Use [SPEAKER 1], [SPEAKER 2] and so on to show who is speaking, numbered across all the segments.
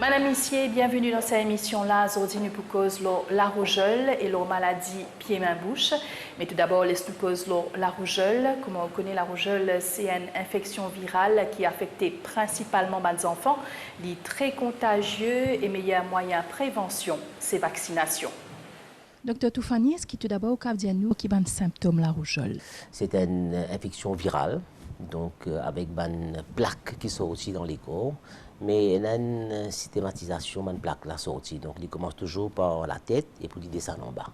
[SPEAKER 1] Madame Missier, bienvenue dans cette émission-là. Aujourd'hui, nous proposons la rougeole et la maladie pied-main-bouche. Mais tout d'abord, laisse-nous poser la rougeole. Comme on connaît, la rougeole, c'est une infection virale qui affecte principalement les enfants. Il est très contagieux et meilleur moyen de prévention, c'est vaccination.
[SPEAKER 2] Docteur Toufani, est-ce que tout d'abord, vous dire nous qui ont symptômes la rougeole?
[SPEAKER 3] C'est une infection virale, donc avec une plaque qui sort aussi dans les corps. Mais il y a une systématisation de plaque la sortie. Donc, il commence toujours par la tête et puis il descend en bas.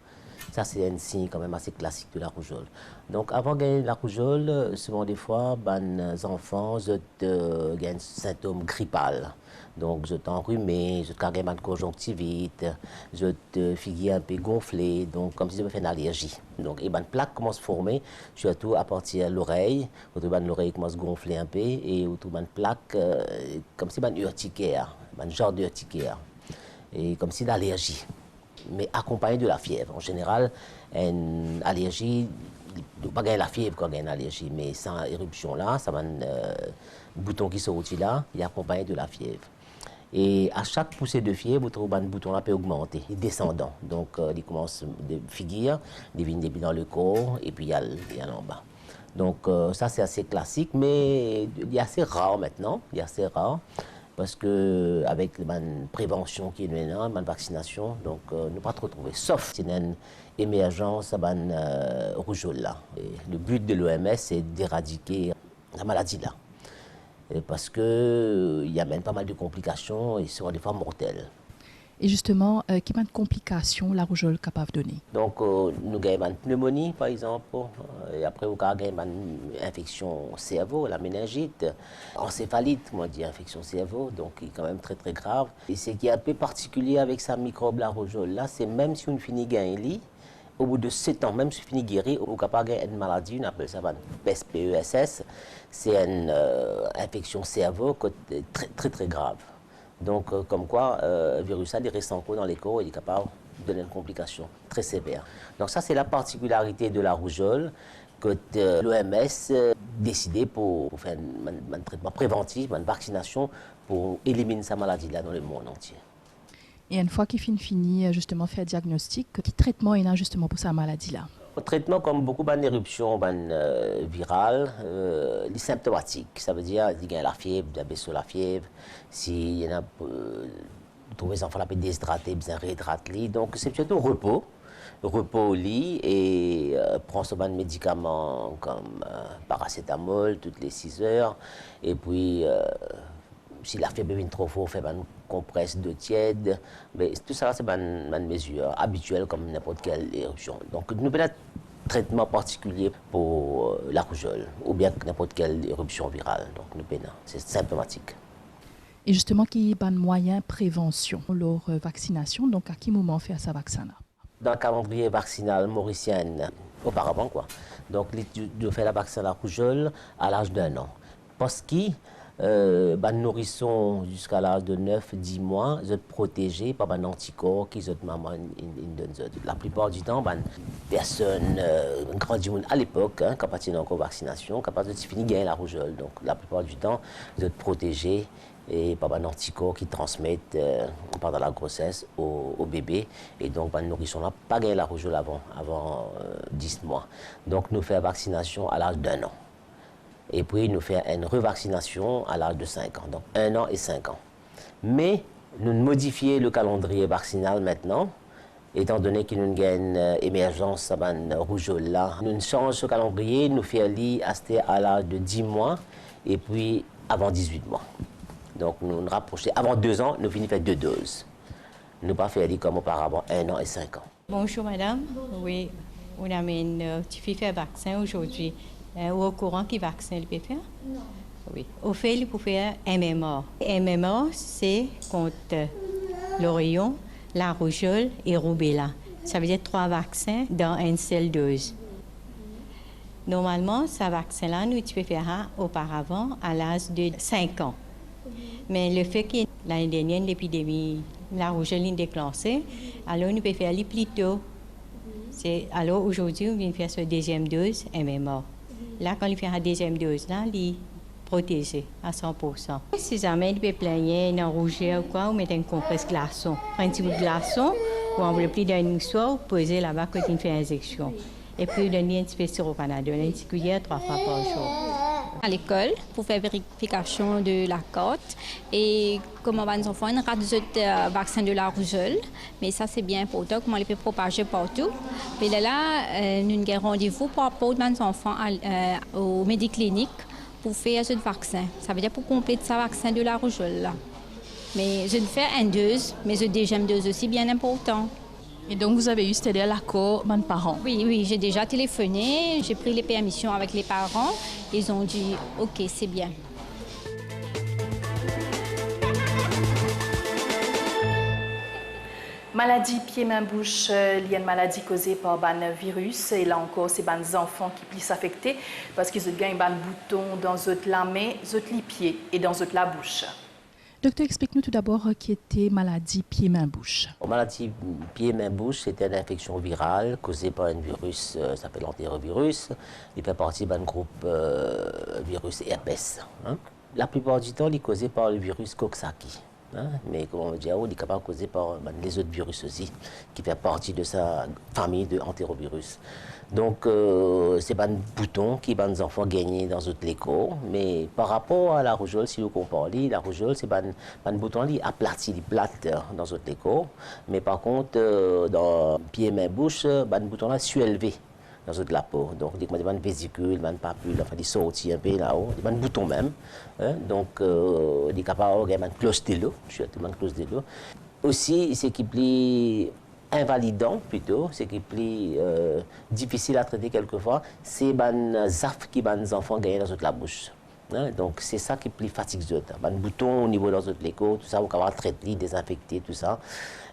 [SPEAKER 3] Ça, c'est un signe quand même assez classique de la rougeole. Donc, avant de gagner la rougeole, souvent des fois, les enfants ont un symptôme grippal. Donc, je suis enrhumé, je suis une conjonctivite, je suis figuier un peu gonflé, donc comme si j'avais fait une allergie. Donc, et une plaque commence à former, surtout à partir de l'oreille, l'oreille commence à gonfler un peu, et autour une plaque, comme si une urticaire, un genre d'urticaire, et comme si d'allergie, mais accompagnée de la fièvre. En général, une allergie, pas gagner la fièvre quand on a une allergie, mais sans éruption là, ça va un bouton qui sort là, il est accompagné de la fièvre. Et à chaque poussée de fièvre, vous trouvez un bouton là peut augmenter, il est descendant. Donc, il commence de figuer, il vient dans le corps, et puis il y a en bas. Donc, ça, c'est assez classique, mais il est assez rare maintenant. Il est assez rare, parce que avec la prévention qui est maintenant, la vaccination, donc, ne pas trop trouver. Sauf s'il y a une émergence de rougeole là. Et le but de l'OMS, c'est d'éradiquer la maladie là. Parce qu'il y a même pas mal de complications et souvent des fois mortelles.
[SPEAKER 2] Et justement, quelles complications la rougeole capable de donner?
[SPEAKER 3] Donc, nous avons une pneumonie, par exemple, et après, nous avons une infection cerveau, la méningite, encéphalite, moi, je dis infection cerveau, donc qui est quand même très, très grave. Et ce qui est un peu particulier avec sa microbe, la rougeole, là, c'est même si on finit gagner, au bout de 7 ans, même si on finit guéri, on est capable d'avoir une maladie, on appelle ça PESS, c'est une infection cerveau très, très, très grave. Donc, comme quoi, le virus il reste encore dans les corps et il est capable de donner une complication très sévère. Donc, ça, c'est la particularité de la rougeole que l'OMS a décidé pour faire un traitement préventif, une vaccination pour éliminer sa maladie là dans le monde entier.
[SPEAKER 2] Et une fois qu'il finit justement faire diagnostic, quel traitement il a justement pour sa maladie-là?
[SPEAKER 3] Le traitement, comme beaucoup d'éruptions virales, est symptomatique. Ça veut dire qu'il y a la fièvre, il y a baisser la fièvre. S'il y en a, trouver les enfants déshydratés, bien réhydrater. Donc, c'est surtout repos au lit et prendre souvent des médicaments comme paracétamol toutes les 6 heures. Et puis, si la fièvre est trop forte, faire une compresse d'eau tiède. Mais tout ça, c'est une mesure habituelle comme n'importe quelle éruption. Donc, nous avons un traitement particulier pour la rougeole ou bien n'importe quelle éruption virale. Donc, nous avons, c'est symptomatique.
[SPEAKER 2] Et justement, qui est un moyen de prévention, leur vaccination, donc à quel moment faire sa vaccin-là?
[SPEAKER 3] Dans le calendrier vaccinal mauricien, auparavant, quoi. Donc, nous faisons la vaccin à la rougeole à l'âge d'1 an. Parce que nourrissons jusqu'à l'âge de 9-10 mois, ils sont protégés par un anticorps qui sont maman donne. La plupart du temps, personne grandit à l'époque, quand il y a encore vaccination, capable de finir gagner la rougeole. Donc la plupart du temps, ils sont protégés et par un anticorps qui transmettent pendant la grossesse au bébé. Et donc, nous nourrissons là pas gagner la rougeole avant 10 mois. Donc, nous faisons la vaccination à l'âge d'1 an. Et puis, nous faisons une revaccination à l'âge de 5 ans, donc 1 an et 5 ans. Mais, nous modifions le calendrier vaccinal maintenant, étant donné qu'il y a une émergence de rougeole là. Nous changeons ce calendrier, nous faisons à l'âge de 10 mois, et puis avant 18 mois. Donc, nous nous rapprochons. Avant 2 ans, nous finissons faire 2 doses. Nous ne pas faire comme auparavant 1 an et 5 ans.
[SPEAKER 4] Bonjour madame. Oui, on amène tu fais faire vaccin aujourd'hui. Au courant qui vaccin le peut faire? Non. Oui. Au fait, il peut faire MMR. MMR, c'est contre l'oreillon, la rougeole et roubeola. Ça veut dire 3 vaccins dans une seule dose. Normalement, ce vaccin-là, nous tu peux faire auparavant à l'âge de 5 ans. Mais le fait que l'année dernière, l'épidémie, la rougeole est déclenchée, alors nous pouvons faire les plus tôt. Alors aujourd'hui, on vient faire cette deuxième dose MMR. Là, quand il fait la deuxième dose, là, il protégé à 100%. Si jamais il peut plaigner, il a rougir ou quoi, on met une compresse glaçon. Un petit bout de glaçon, ou on le plie dans une soie, ou poser là-bas quand il fait injection. Et puis, donner un petit peu de sirop-panadol, une petite cuillère 3 fois par jour.
[SPEAKER 5] À l'école pour faire vérification de la carte et comment les enfants ont raté le vaccin de la rougeole. Mais ça, c'est bien important, comment on peut propager partout. Puis là, nous avons rendez-vous pour apporter les enfants au médiclinique pour faire ce vaccin. Ça veut dire pour compléter ce vaccin de la rougeole. Là. Mais je fais une dose, mais le deuxième dose aussi bien important.
[SPEAKER 2] Et donc, vous avez eu, c'est-à-dire l'accord de parents?
[SPEAKER 5] Oui, j'ai déjà téléphoné, j'ai pris les permissions avec les parents. Ils ont dit, OK, c'est bien.
[SPEAKER 1] Maladie pied-main-bouche, il y a une maladie causée par un virus. Et là encore, c'est des enfants qui puissent s'affecter parce qu'ils ont un bouton dans la main, dans les pieds et dans la bouche.
[SPEAKER 2] Docteur, explique-nous tout d'abord qui était maladie pied-main-bouche.
[SPEAKER 3] La maladie pied-main-bouche, c'est une infection virale causée par un virus, ça s'appelle l'entérovirus. Il fait partie d'un groupe virus herpès. Hein. La plupart du temps, il est causé par le virus Coxsackie. Hein. Mais comme on dit, il est capable de causer par les autres virus aussi, qui fait partie de sa famille de entérovirus. Donc, c'est un bouton qui va les enfants gagner dans toutes les cours. Mais par rapport à la rougeole, si vous comparez, la rougeole, c'est un bouton qui est aplati, il est plate dans toutes les cours. Mais par contre, dans pied, main, bouche, un bouton là surélevé dans toute la peau. Donc, il y a une vésicule, une papule, enfin, il sortit un peu là-haut. Il y a un bouton même. Hein? Donc, il est capable de une cloche de l'eau. Aussi, c'est qui plie invalidant plutôt, ce qui est plus difficile à traiter quelquefois, c'est les zaf qui les enfants gagnent dans la bouche. Hein? Donc c'est ça qui est plus fatigant. Un bouton au niveau de l'écho, tout ça, on va traiter, désinfecter, tout ça.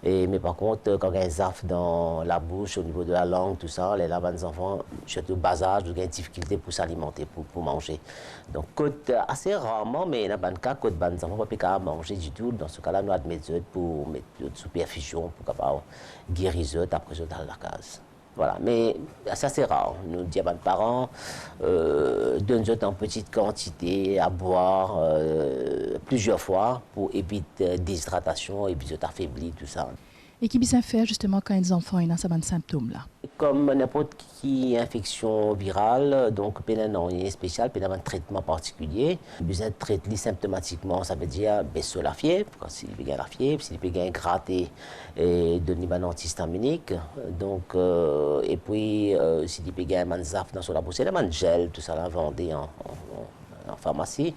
[SPEAKER 3] Mais par contre, quand il y a un zaf dans la bouche, au niveau de la langue, tout ça, là, les enfants, surtout au bas âge, ils ont des difficultés pour s'alimenter, pour manger. Donc, assez rarement, mais dans le cas, les enfants ne peuvent pas manger du tout. Dans ce cas-là, nous avons des méthodes pour mettre sous perfusion, pour guérir après dans la case. Voilà, mais ça c'est rare. Nous disons à nos parents, donnez-eux en petite quantité à boire plusieurs fois pour éviter déshydratation, éviter d'affaiblir, tout ça.
[SPEAKER 2] Et qui bien faire justement quand les enfants ont ces symptômes-là?
[SPEAKER 3] Comme n'importe quelle infection virale, donc il y a un rien spécial, il y a un traitement particulier. Besoin de traiter symptomatiquement, ça veut dire baisser la fièvre, s'il peut gagner la fièvre, s'il peut gagner gratter et donner un antihistaminique. Donc, et puis, s'il peut gagner un zaf dans la bouche, il y a un gel, tout ça là vendé en pharmacie.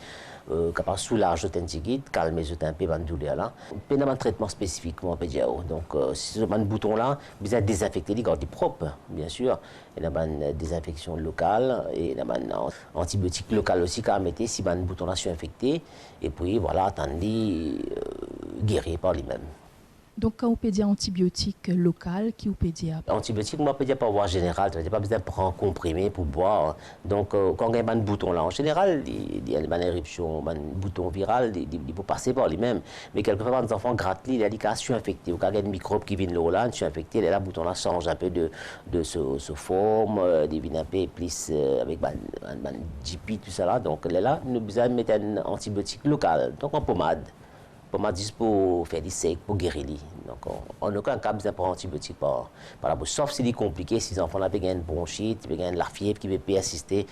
[SPEAKER 3] Capable de soulager un petit guide, calmer un peu la douleur là. Puis un traitement spécifiquement on peut dire. Donc si on a un bouton là, vous allez désinfecter les garder propre, bien sûr. Il y a une désinfection locale et il y a un antibiotique local aussi qu'à mettre si un bouton là est infecté et puis voilà, attendre guérir par lui-même.
[SPEAKER 2] Donc, quand on peut dire antibiotique local, qui on peut dire?
[SPEAKER 3] Antibiotique, moi, je peux dire par voie générale. Tu n'as pas besoin de prendre un comprimé pour boire. Donc, quand il y a un bouton là, en général, il y a une éruption, un bouton viral, il peut passer par lui-même. Mais quelquefois, les enfants grattent, il y a des cas infectés. Ou quand il y a des microbes qui viennent là, ils sont infectés, et là, le bouton là change un peu de forme, il devient un peu plus avec un GP, tout ça là. Donc, là, nous avons besoin de mettre un antibiotique local, donc en pommade. Pommade juste pour faire des secs, pour guérir. Donc, en aucun cas, besoin de prendre antibiotique par la bouche. Sauf si c'est compliqué, si les enfants ont une bronchite, une la fièvre qui peut persister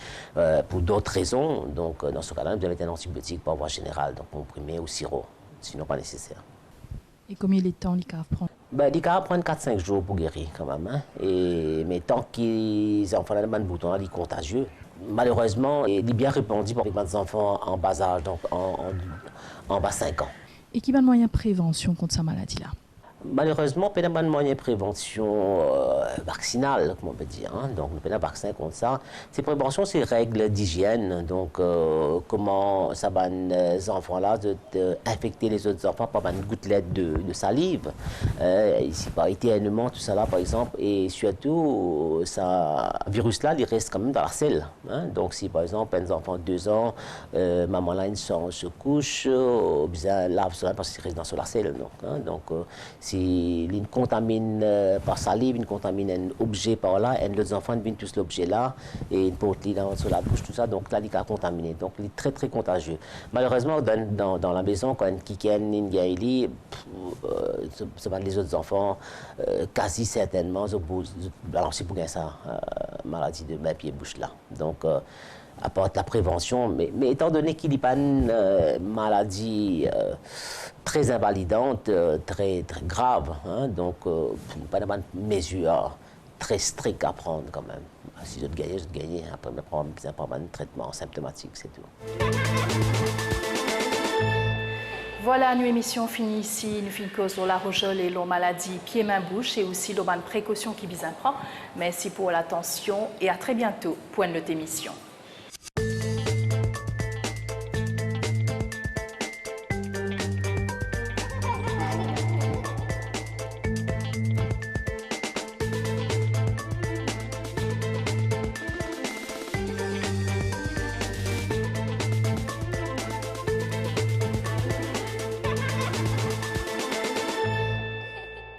[SPEAKER 3] pour d'autres raisons. Donc, dans ce cas-là, nous devons mettre un antibiotique par voie générale, donc comprimé ou sirop, sinon pas nécessaire.
[SPEAKER 2] Et combien de temps les cas prendre?
[SPEAKER 3] Les cas prennent 4-5 jours pour guérir quand même. Hein. Mais tant que les enfants ont un bouton, ils sont contagieux. Malheureusement, il est bien répandu pour les enfants en bas âge, donc en bas 5 ans.
[SPEAKER 2] Et qui va de moyen de prévention contre cette maladie-là?
[SPEAKER 3] Malheureusement, il y a un moyen de prévention vaccinale, comme on peut dire. Hein. Donc, nous avons un vaccin contre ça. Ces préventions, c'est règles d'hygiène. Donc, comment ça va les enfants-là infecter les autres enfants par une gouttelette de salive. Ici, par éternuement, tout ça là, par exemple. Et surtout, ce virus-là, il reste quand même dans la selle. Hein. Donc, si par exemple, un enfant de 2 ans, maman-là, se couche, bien lave cela parce qu'il reste dans la selle. Donc, si ils contaminent par salive, ils contaminent un objet par là, et les enfants viennent tous l'objet là, et ils portent sur la bouche, tout ça, donc là, il est contaminé. Donc, il est très, très contagieux. Malheureusement, dans la maison, quand il y a une ce sont les autres enfants, quasi certainement, c'est pour ça, maladie de main, pied, bouche là. Donc, apporte la prévention, mais étant donné qu'il n'y a pas une maladie très invalidante, très, très grave, hein, donc pas de mesures très strictes à prendre quand même. Si je gagne, après je prends un traitement symptomatique, c'est tout.
[SPEAKER 1] Voilà, nous émission finie ici. Nous finissons cause de la rougeole et la maladie pied-main-bouche et aussi les bonnes précautions qui visent à prendre. Merci pour l'attention et à très bientôt pour une autre émission.